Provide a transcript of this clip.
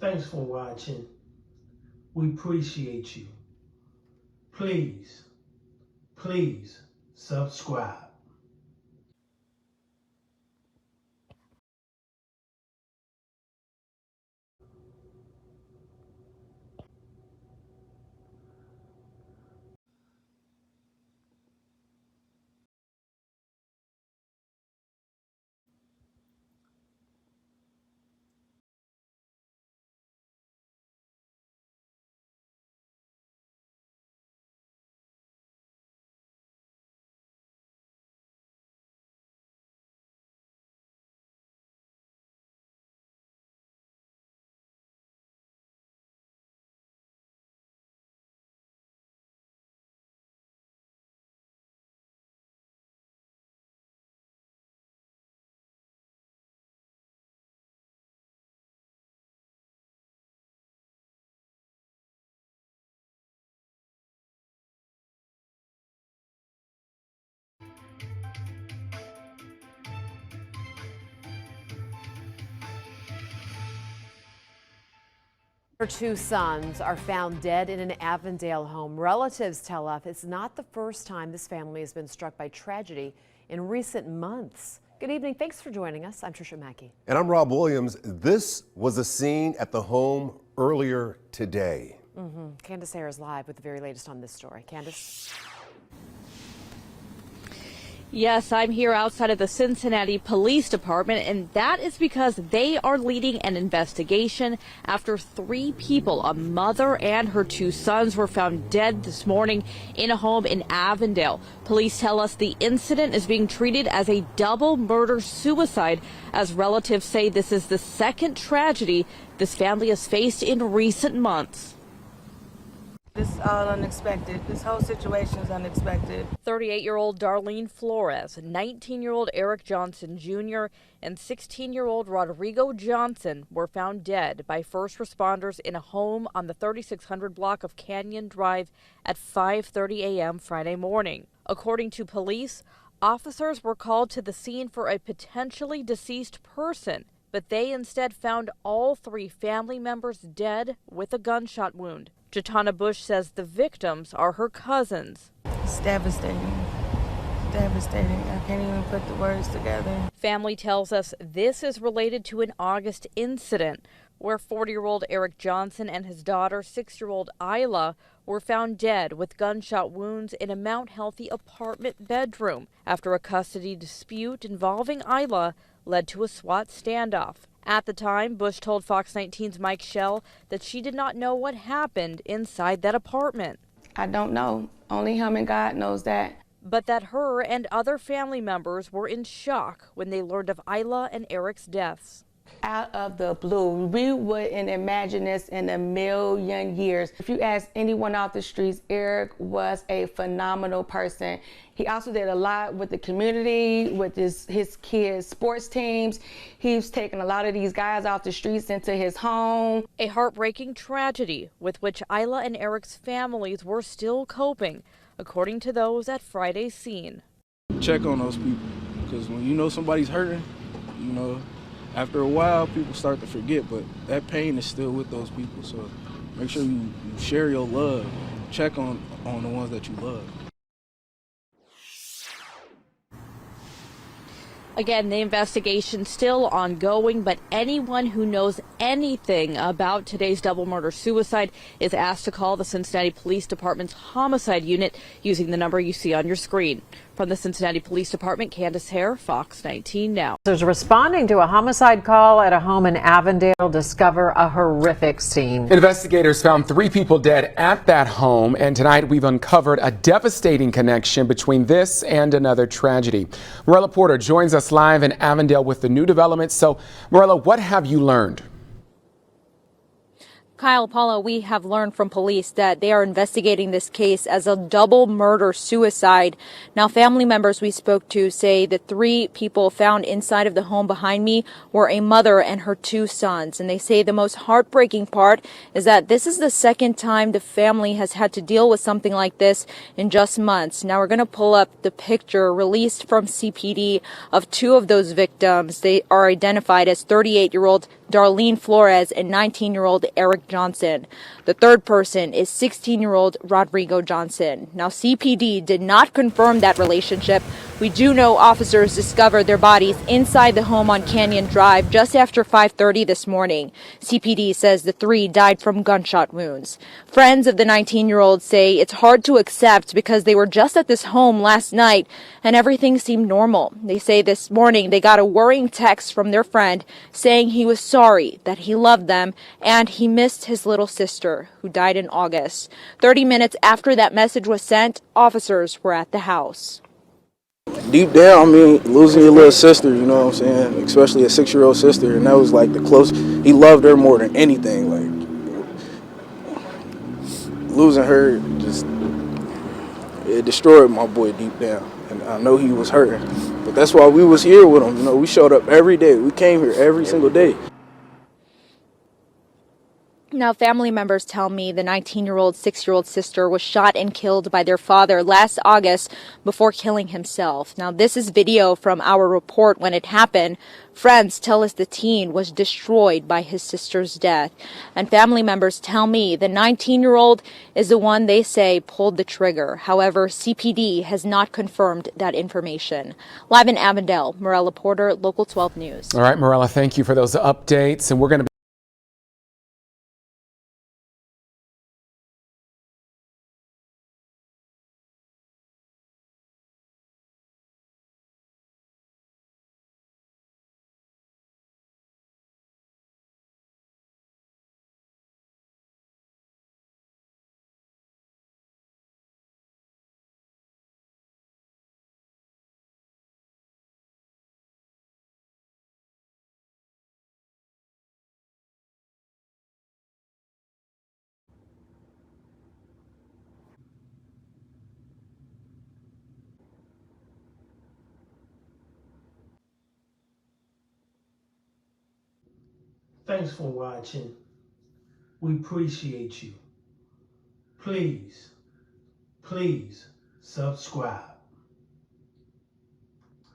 Thanks for watching. We appreciate you. Please subscribe. Her two sons are found dead in an Avondale home. Relatives tell us it's not the first time this family has been struck by tragedy in recent months. Good evening. Thanks for joining us. I'm Trisha Mackey. And I'm Rob Williams. This was a scene at the home earlier today. Candace Hare is live with the very latest on this story. Candace? Yes, I'm here outside of the Cincinnati Police Department, and that is because they are leading an investigation after 3 people, a mother and her 2 sons, were found dead this morning in a home in Avondale. Police tell us the incident is being treated as a double murder-suicide, as relatives say this is the second tragedy this family has faced in recent months. This is all unexpected. This whole situation is unexpected. 38-year-old Darlene Flores, 19-year-old Eric Johnson Jr., and 16-year-old Rodrigo Johnson were found dead by first responders in a home on the 3600 block of Canyon Drive at 5:30 a.m. Friday morning. According to police, officers were called to the scene for a potentially deceased person, but they instead found all 3 family members dead with a gunshot wound. Jatana Bush says the victims are her cousins. It's devastating. Devastating. I can't even put the words together. Family tells us this is related to an August incident where 40-year-old Eric Johnson and his daughter, 6-year-old Isla, were found dead with gunshot wounds in a Mount Healthy apartment bedroom after a custody dispute involving Isla led to a SWAT standoff. At the time, Bush told Fox 19's Mike Schell that she did not know what happened inside that apartment. I don't know. Only him and God knows that. But that her and other family members were in shock when they learned of Isla and Eric's deaths. Out of the blue, we wouldn't imagine this in a million years. If you ask anyone off the streets, Eric was a phenomenal person. He also did a lot with the community, with his kids' sports teams. He's taken a lot of these guys off the streets into his home. A heartbreaking tragedy with which Isla and Eric's families were still coping, according to those at Friday's scene. Check on those people, because when you know somebody's hurting, you know, after a while, people start to forget, but that pain is still with those people. So make sure you share your love. Check on the ones that you love. Again, the investigation still ongoing, but anyone who knows anything about today's double murder-suicide is asked to call the Cincinnati Police Department's homicide unit using the number you see on your screen. From the Cincinnati Police Department, Candace Hare, Fox 19 Now. Officers responding to a homicide call at a home in Avondale discover a horrific scene. Investigators found 3 people dead at that home, and tonight we've uncovered a devastating connection between this and another tragedy. Morella Porter joins us live in Avondale with the new developments. So, Morella, what have you learned? Kyle, Paula, we have learned from police that they are investigating this case as a double murder-suicide. Now, family members we spoke to say the 3 people found inside of the home behind me were a mother and her 2 sons. And they say the most heartbreaking part is that this is the second time the family has had to deal with something like this in just months. Now, we're going to pull up the picture released from CPD of 2 of those victims. They are identified as 38-year-old Darlene Flores and 19-year-old Eric Johnson. The third person is 16-year-old Rodrigo Johnson. Now, CPD did not confirm that relationship. We do know officers discovered their bodies inside the home on Canyon Drive just after 5:30 this morning. CPD says the three died from gunshot wounds. Friends of the 19-year-old say it's hard to accept because they were just at this home last night and everything seemed normal. They say this morning they got a worrying text from their friend saying he was sorry, that he loved them, and he missed his little sister, who died in August. 30 minutes after that message was sent, officers were at the house. Deep down, I mean, losing your little sister, you know what I'm saying, especially a 6-year-old sister, and that was like the close. He loved her more than anything. Like, losing her just, it destroyed my boy deep down, and I know he was hurting. But that's why we was here with him. You know, we showed up every day. We came here every single day. Now, family members tell me the 19-year-old, 6-year-old sister was shot and killed by their father last August before killing himself. Now, this is video from our report when it happened. Friends tell us the teen was destroyed by his sister's death. And family members tell me the 19-year-old is the one they say pulled the trigger. However, CPD has not confirmed that information. Live in Avondale, Morella Porter, Local 12 News. All right, Morella, thank you for those updates. And we're going to Thanks for watching. We appreciate you. Please subscribe.